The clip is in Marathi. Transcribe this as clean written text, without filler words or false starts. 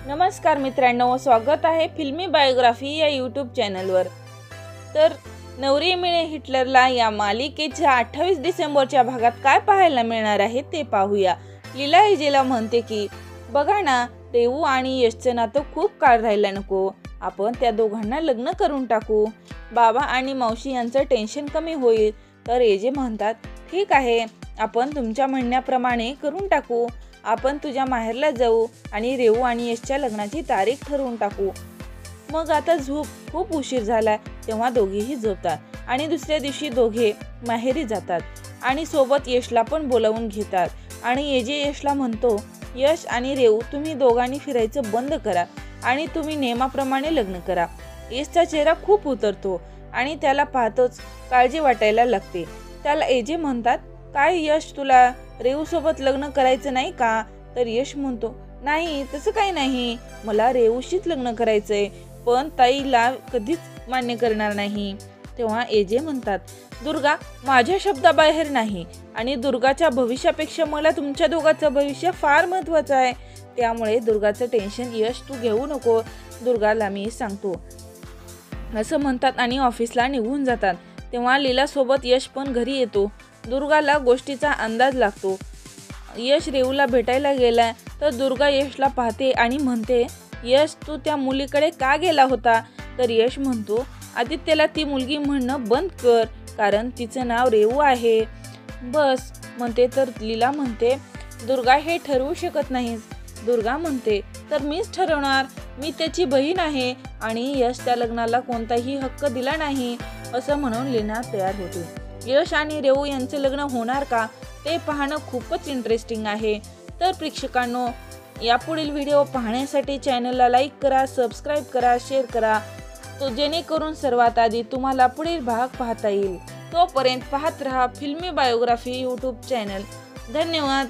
नमस्कार मित्रांनो, स्वागत आहे फिल्मी बायोग्राफी या यूट्यूब चॅनलवर। तर नवरी मिळे हिटलरला या मालिकेच्या 28 डिसेंबरच्या भागात काय पाहायला मिळणार आहे ते पाहूया। लीला एजेला म्हणते की बघा ना, रेवू आणि यशचं नातं खूप काळ राहायला नको, आपण त्या दोघांना लग्न करून टाकू, बाबा आणि मावशी यांचं टेन्शन कमी होईल। तर एजे म्हणतात ठीक आहे, आपण तुमच्या म्हणण्याप्रमाणे करून टाकू, आपण तुझ्या माहेरला जाऊ आणि रेवू आणि यशच्या लग्नाची तारीख ठरवून टाकू। मग आता खूप उशीर झाला तेव्हा दोघेही झोपतात आणि दुसऱ्या दिवशी दोघे माहेरी जातात आणि सोबत यशला पण बोलावून घेतात आणि एजे यशला म्हणतो, यश आणि रेवू तुम्ही दोघांनी फिरायचं बंद करा आणि तुम्ही नियमाप्रमाणे लग्न करा। यशचा चेहरा खूप उतरतो आणि त्याला पाहतोच काळजी वाटायला लागते। त्याला एजे म्हणतात, काय यश, तुला रेवू सोबत लग्न करायचं नाही का? तर यश म्हणतो, नाही तसं काही नाही, मला रेवूशीच लग्न करायचंय, पण ताईला कधीच मान्य करणार नाही। तेव्हा एजे म्हणतात, दुर्गा माझ्या शब्दाबाहेर नाही आणि दुर्गाच्या भविष्यापेक्षा मला तुमच्या दोघांचं भविष्य फार महत्त्वाचं आहे, त्यामुळे दुर्गाचं टेन्शन यश तू घेऊ नको, दुर्गाला मी सांगतो असं म्हणतात आणि ऑफिसला निघून जातात। तेव्हा लीला सोबत यश पण घरी येतो। दुर्गाला गोष्टीचा अंदाज लागतो। यश रेवूला भेटायला गेला तर दुर्गा यशला पाहते आणि म्हणते, यश तू त्या मुलीकडे का गेला होता? तर यश म्हणतो, आदित्यला ती मुलगी म्हणणं बंद कर, कारण तिचं नाव रेवू आहे। बस म्हणते तर लीला म्हणते, दुर्गा हे ठरवू शकत नाहीस। दुर्गा म्हणते, तर मीच ठरवणार, मी त्याची बहीण आहे आणि यश त्या लग्नाला कोणताही हक्क दिला नाही असं म्हणून लीना तयार होते। यश आणि रेवू यांचे लग्न होणार का ते पाहणं खूपच इंटरेस्टिंग आहे। तर प्रेक्षकांनो, यापुढील व्हिडिओ पाहण्यासाठी चॅनलला लाईक करा, सबस्क्राईब करा, शेअर करा, तो जेणेकरून सर्वात आधी तुम्हाला पुढील भाग पाहता येईल। तोपर्यंत पाहत रहा फिल्मी बायोग्राफी यूट्यूब चॅनल। धन्यवाद।